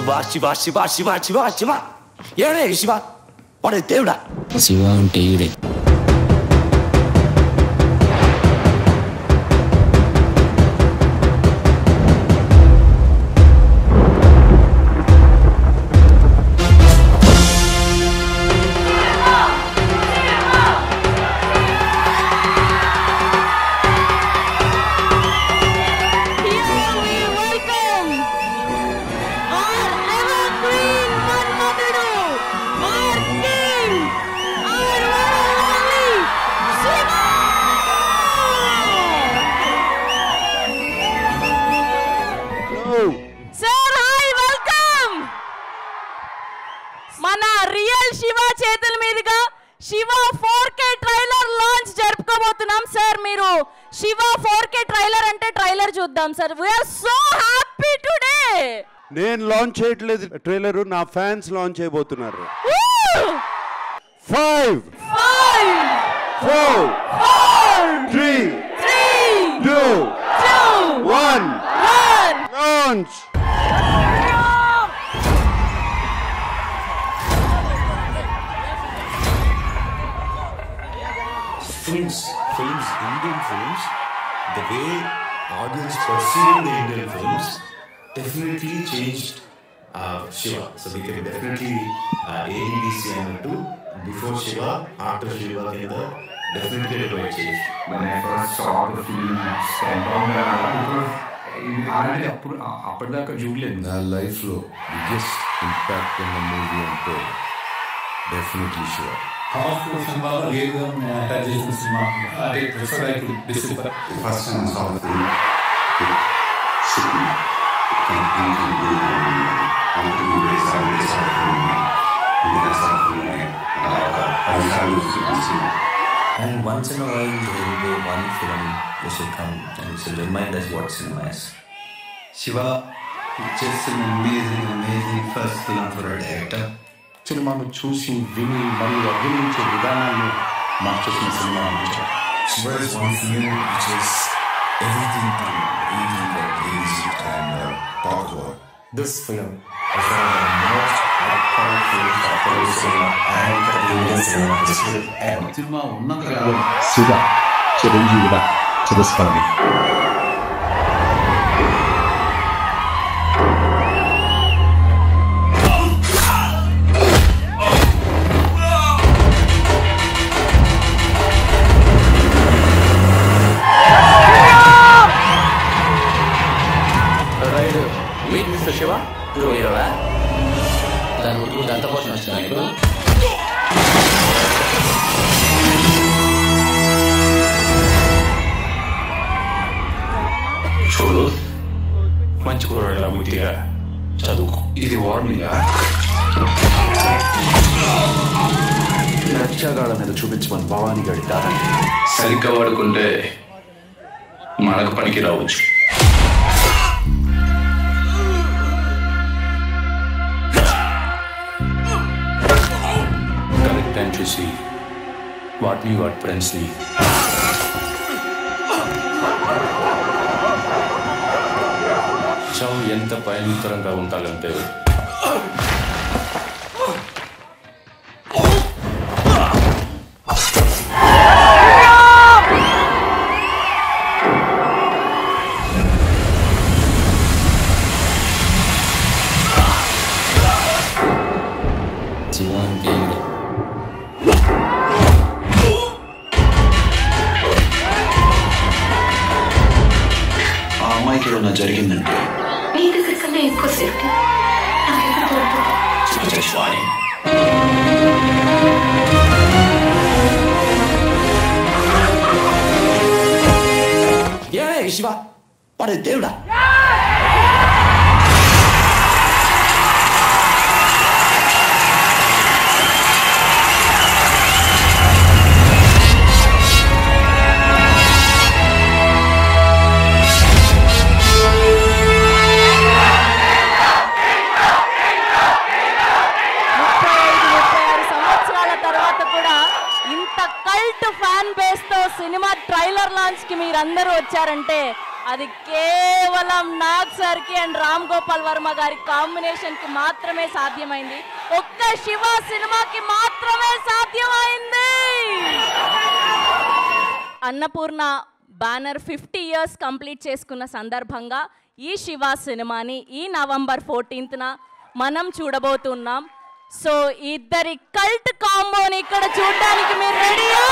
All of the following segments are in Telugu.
శివ శివ శివ శివ శివ శివ ఏడే శివ వాడే దేవుడా శివ అంటే ఈడే మన రియల్ శివ చేతుల మీదుగా శివ 4K ట్రైలర్ లాంచ్ జరుపుకోబోతున్నాం సార్. మీరు శివ 4K ట్రైలర్ అంటే ట్రైలర్ చూద్దాం sir. We are so happy today. నేను లాంచ్ చేయట్లేదు ట్రైలర్, నా ఫ్యాన్స్ లాంచ్ చేయబోతున్నారు. 5 4 3 2 1 launch. Films, Indian films, the way audience perceive the Indian films definitely changed Shiva. So we can definitely ADDC and before Shiva, after Shiva, definitely a great change. When I first saw the film, నా లైఫ్లో బిగ్గెస్ట్ ఇంపాక్ట్ ఉన్న మూవీ అంటే definitely Shiva. powerful cinema, realism, and anti-Jason cinema. I prefer like this. The first time I saw the film, it shook me. It completely blew my mind. I wanted to raise the film. And then I saw the film again. I decided to see the cinema. And once in a while, there will be one film which will come and it will remind us what cinema is. Shiva, it's just an amazing first film for a director. సినిమాను చూసి విని మరియు అభినయించే విధానాన్ని మార్చేసిన సినిమా అందించారు. Shiva is one film which is everything that easy and talk about. This film is one of the most powerful cinema and Indian cinema history ever. Cinema ఉన్నంత శివ చిరంజీవిగా చిరస్మరణి. శివ దాని ఉడుకు దంత పోషణ వచ్చిన ఇప్పుడు చూడు మంచి కూరలా బుద్ధిగా చదువుకో. ఇది వార్నింగ్. లక్షగాళ్ళ మీద చూపించమని భవానీ గడి దారండి. సరిగ్గా వాడుకుంటే మనకు పనికి రావచ్చు. కరెక్ట్ టైం చూసి వాటిని వాటి ఫ్రెండ్స్ని చావు ఎంత భయంకరంగా ఉండాలంటే శివ అంటే ఆ అమ్మాయికి ఏదైనా జరిగిందంటే మీ దగ్గర కన్నా ఎక్కువ సేఫ్టీ ఏడే శివ వాడే దేవుడా. కల్ట్ ఫ్యాన్ బేస్ తో సినిమా ట్రైలర్ లాంచ్ కి మీరందరూ వచ్చారంటే అది కేవలం నాగ్ సార్కి అండ్ రామ్ గోపాల్ వర్మ గారి కాంబినేషన్కి మాత్రమే సాధ్యమైంది. ఒక్క శివ సినిమాకి మాత్రమే సాధ్యమైంది. అన్నపూర్ణ బ్యానర్ 50 years కంప్లీట్ చేసుకున్న సందర్భంగా ఈ శివ సినిమాని ఈ నవంబర్ 14th మనం చూడబోతున్నాం. సో ఇద్దరి కల్ట్ కాంబోని ఇక్కడ చూడడానికి మీరు రెడీయా?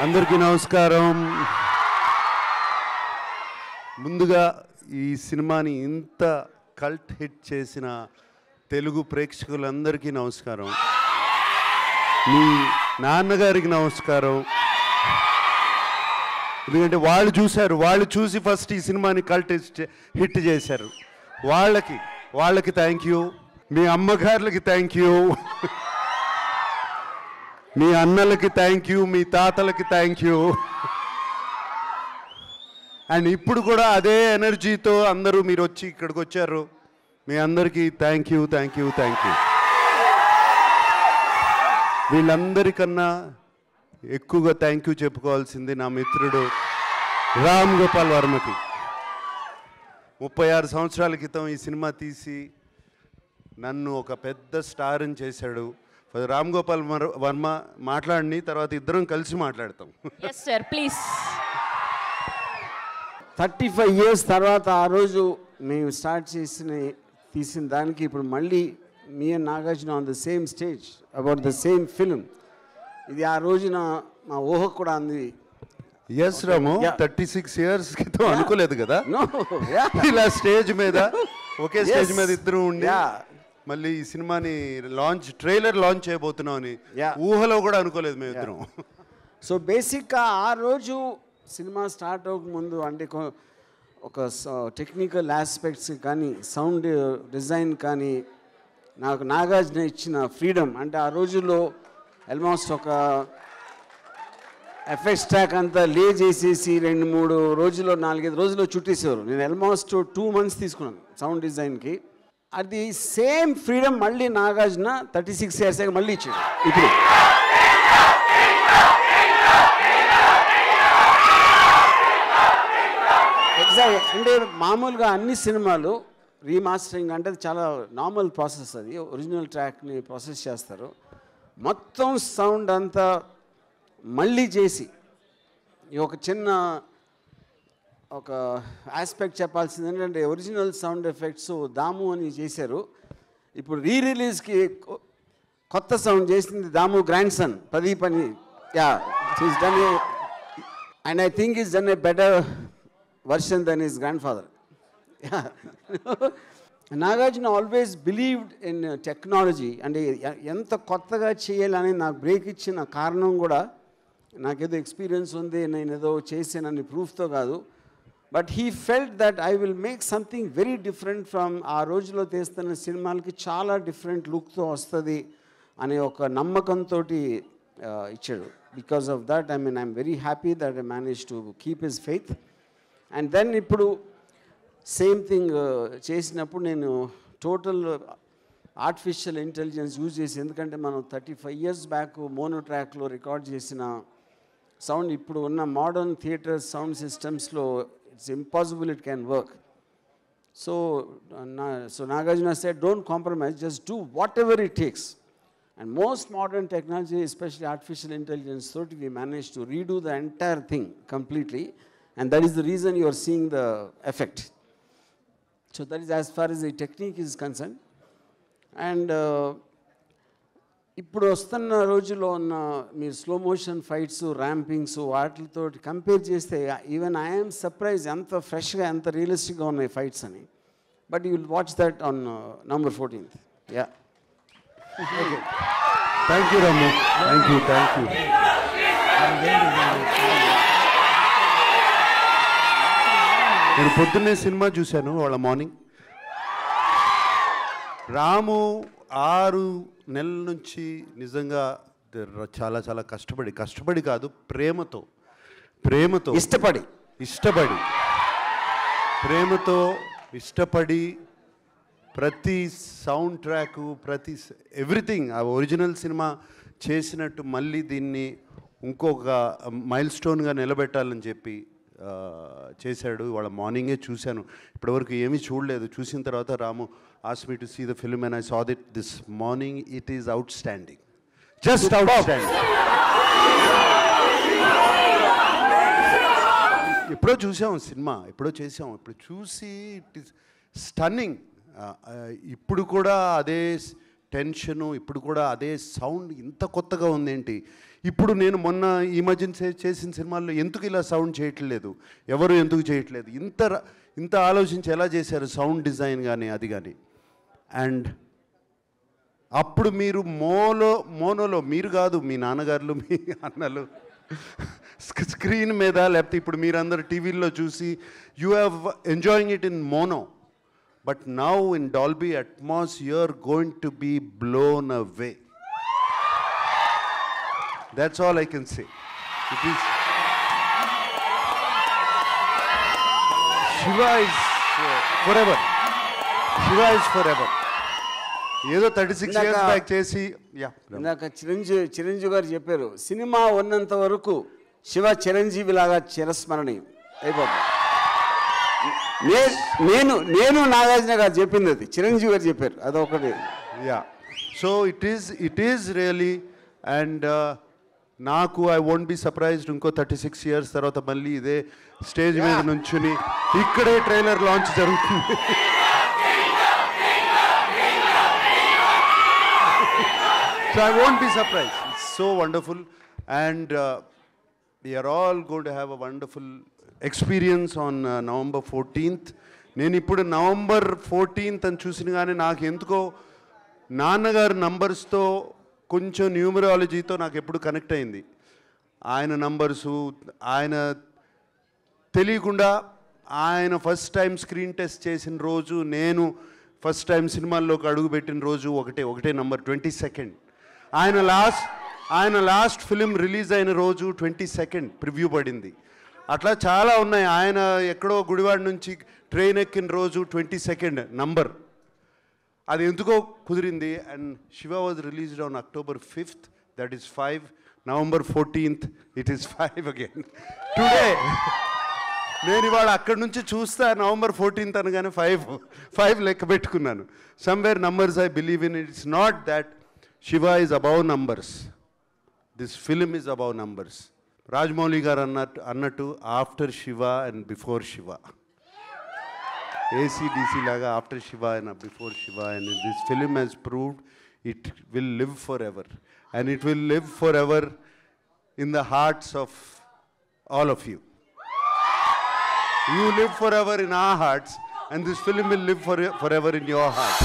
అందరికీ నమస్కారం. ముందుగా ఈ సినిమాని ఇంత కల్ట్ హిట్ చేసిన తెలుగు ప్రేక్షకులందరికీ నమస్కారం. మీ నాన్నగారికి నమస్కారం. ఎందుకంటే వాళ్ళు చూశారు, వాళ్ళు చూసి ఫస్ట్ ఈ సినిమాని కల్ట్ హిట్ చేశారు. వాళ్ళకి థ్యాంక్ యూ. మీ అమ్మగారులకి థ్యాంక్ యూ. మీ అన్నలకి థ్యాంక్ యూ. మీ తాతలకి థ్యాంక్ యూ. అండ్ ఇప్పుడు కూడా అదే ఎనర్జీతో అందరూ మీరు వచ్చి ఇక్కడికి వచ్చారు. మీ అందరికీ థ్యాంక్ యూ. వీళ్ళందరికన్నా ఎక్కువగా థ్యాంక్ యూ చెప్పుకోవాల్సింది నా మిత్రుడు రామ్ గోపాల్ వర్మకి. 36 సంవత్సరాల క్రితం ఈ సినిమా తీసి నన్ను ఒక పెద్ద స్టార్ని చేశాడు. రామ్ గోపాల్ వర్మ మాట్లాడిని తర్వాత ఇద్దరం కలిసి మాట్లాడతాం. yes sir please. 35 years తర్వాత ఆ రోజు మేము స్టార్ట్ తీసిన దానికి ఇప్పుడు మళ్ళీ me and Nagarjuna on the same stage about the same film. ఇది ఆ రోజున మా ఊహ కూడా అంది. ఎస్ రాము, 36 years క్రితం అనుకోలేదు కదా ఇలా స్టేజ్ మీద ఒకే స్టేజ్ మీద ఇద్దరు ఉండి మళ్ళీ ఈ సినిమాని ట్రైలర్ లాంచ్ చేయబోతున్నాం అని ఊహలో కూడా అనుకోలేదు మేము ఇద్దరం. సో బేసిక్గా ఆ రోజు సినిమా స్టార్ట్ అవ్వకముందు అంటే ఒక టెక్నికల్ ఆస్పెక్ట్స్ కానీ సౌండ్ డిజైన్ కానీ నాకు నాగార్జున ఇచ్చిన ఫ్రీడమ్. అంటే ఆ రోజుల్లో ఆల్మోస్ట్ ఒక ఎఫెక్ట్స్ ట్రాక్ అంతా లే చేసేసి 2-3 రోజుల్లో 4-5 రోజుల్లో చుట్టేసేవారు. నేను ఆల్మోస్ట్ 2 months తీసుకున్నాను సౌండ్ డిజైన్కి. అది సేమ్ ఫ్రీడమ్ మళ్ళీ నాగార్జున 36 years మళ్ళీ ఇచ్చాడు. ఇప్పుడు ఎగ్జాక్ట్ అంటే మామూలుగా అన్ని సినిమాలు రీమాస్టరింగ్ అంటే చాలా నార్మల్ ప్రాసెస్. అది ఒరిజినల్ ట్రాక్ని ప్రాసెస్ చేస్తారు. మొత్తం సౌండ్ అంతా మళ్ళీ చేసి ఒక చిన్న ఒక ఆస్పెక్ట్ చెప్పాల్సింది ఏంటంటే ఒరిజినల్ సౌండ్ ఎఫెక్ట్స్ దాము అని చేశారు. ఇప్పుడు రిలీజ్కి కొత్త సౌండ్ చేసింది దాము గ్రాండ్ సన్ ప్రదీప్ అని. His son and I think his son a better version than his grandfather. Nagarjuna always believed in technology. అంటే ఎంత కొత్తగా చేయాలని నాకు బ్రేక్ ఇచ్చిన కారణం కూడా నాకేదో ఎక్స్పీరియన్స్ ఉంది, నేను ఏదో చేసానని ప్రూఫ్తో కాదు. But he felt that I will make something very different from ఆ రోజులో తీస్తున్న సినిమాలకి చాలా డిఫరెంట్ లుక్తో వస్తుంది అనే ఒక నమ్మకంతో ఇచ్చాడు. Because of that I'm very happy that I manage to keep his faith. And then ఇప్పుడు సేమ్ థింగ్ చేసినప్పుడు నేను టోటల్ ఆర్టిఫిషియల్ ఇంటెలిజెన్స్ యూజ్ చేసి, ఎందుకంటే మనం 35 years బ్యాక్ మోనో ట్రాక్లో రికార్డ్ చేసిన సౌండ్ ఇప్పుడు ఉన్న మోడర్న్ థియేటర్ సౌండ్ సిస్టమ్స్లో it's impossible it can work. So Nagarjuna said, don't compromise, just do whatever it takes. And most modern technology, especially artificial intelligence, so we managed to redo the entire thing completely, and that is the reason you are seeing the effect. So that is as far as the technique is concerned. And ఇప్పుడు వస్తున్న రోజుల్లో ఉన్న మీరు స్లో మోషన్ ఫైట్స్ ర్యాంపింగ్స్ వాటితో కంపేర్ చేస్తే ఈవెన్ ఐఎమ్ సర్ప్రైజ్ ఎంత ఫ్రెష్గా ఎంత రియలిస్టిక్గా ఉన్నాయి ఫైట్స్ అని. But you will watch that on November 14th. Yeah thank you rum. Thank you. నేను పొద్దున్నే సినిమా చూశాను వాళ్ళ మార్నింగ్. రాము 6 నెలల నుంచి నిజంగా చాలా చాలా కష్టపడి కాదు, ప్రేమతో ఇష్టపడి ప్రతి సౌండ్ ట్రాక్, ప్రతి ఎవ్రీథింగ్ ఆ ఒరిజినల్ సినిమా చేసినట్టు మళ్ళీ దీన్ని ఇంకొక మైల్ స్టోన్గా నిలబెట్టాలని చెప్పి చేశాడు. వాళ్ళ మార్నింగే చూశాను, ఇప్పటివరకు ఏమీ చూడలేదు. చూసిన తర్వాత రాము asked me to see the film and I saw it this morning. It is outstanding, just outstanding. ఎప్పుడో చూసాం సినిమా, ఎప్పుడో చేసాం, ఇప్పుడు చూసి ఇట్ ఈస్ స్టన్నింగ్. ఇప్పుడు కూడా అదే టెన్షను, ఇప్పుడు కూడా అదే సౌండ్, ఇంత కొత్తగా ఉందేంటి. ఇప్పుడు నేను మొన్న ఈ మధ్యన చేసిన సినిమాల్లో ఎందుకు ఇలా సౌండ్ చేయట్లేదు, ఎవరు ఎందుకు చేయట్లేదు, ఇంత ఆలోచించి ఎలా చేశారు సౌండ్ డిజైన్ కానీ అది కానీ. అండ్ అప్పుడు మీరు మోనోలో మీరు కాదు, మీ నాన్నగారులు, మీ అన్నలు స్క్రీన్ మీద, లేకపోతే ఇప్పుడు మీరందరూ టీవీల్లో చూసి you have enjoying it in mono. But now in Dolby Atmos, you're going to be blown away. That's all I can say. It is Shiva is forever. Shiva is forever. ఏదో 36 years బ్యాక్ చేసి ఇందాక చిరంజీవి గారు చెప్పారు, సినిమా ఉన్నంత వరకు శివ చిరంజీవి లాగా చిరస్మరణీయం అయిపోతుంది. నేను నాగార్జున గారు చెప్పింది అది, చిరంజీవి గారు చెప్పారు అదొకటి. So it is really. And నాకు ఐ వోంట్ బి సర్ప్రైజ్డ్ ఇంకో 36 years తర్వాత మళ్ళీ ఇదే స్టేజ్ మీద నుంచుని ఇక్కడే ట్రైలర్ లాంచ్ జరుగుతుంది. So I won't be surprised. It's so wonderful, and we are all going to have a wonderful experience on November 14th. నేను ఇప్పుడు November 14th అని చూసిన కానీ నాకు ఎందుకో నాన్నగారు నంబర్స్తో కొంచెం న్యూమరాలజీతో నాకు ఎప్పుడు కనెక్ట్ అయింది. ఆయన నంబర్సు, ఆయన తెలియకుండా ఆయన ఫస్ట్ టైం స్క్రీన్ టెస్ట్ చేసిన రోజు, నేను ఫస్ట్ టైం సినిమాల్లోకి అడుగుపెట్టిన రోజు ఒకటే నంబర్ 22nd. ఆయన లాస్ట్ ఫిలిం రిలీజ్ అయిన రోజు 22nd ప్రివ్యూ పడింది. అట్లా చాలా ఉన్నాయి. ఆయన ఎక్కడో గుడివాడ నుంచి ట్రైన్ ఎక్కిన రోజు 22nd నంబర్, అది ఎందుకో కుదిరింది. And Shiva was released on October 5th, that is 5. November 14th it is 5 again today. నేను ఇవాళ అక్కడి నుంచి చూస్తా November 14th అనగానే 5 లెక్క పెట్టుకున్నాను. Somewhere numbers I believe in. It's not that Shiva is above numbers. This film is above numbers. Rajmouli garu annattu after Shiva and before Shiva. ACDC laga after Shiva and before Shiva, and this film has proved it will live forever, and it will live forever in the hearts of all of you. You live forever in our hearts, and this film will live forever in your hearts.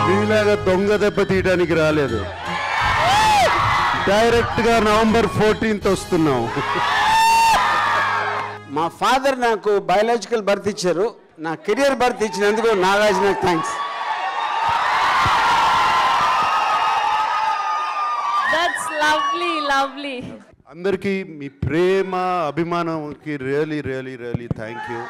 నీలాగా దొంగ దెబ్బ తీయడానికి రాలేదు, డైరెక్ట్గా November 14th వస్తున్నాం. మా ఫాదర్ నాకు బయాలజికల్ బర్త్ ఇచ్చారు, నా కెరియర్ బర్త్ ఇచ్చినందుకు Nagarjuna thanks. That's lovely lovely. అందరికీ మీ ప్రేమ అభిమానంకి really really really thank you.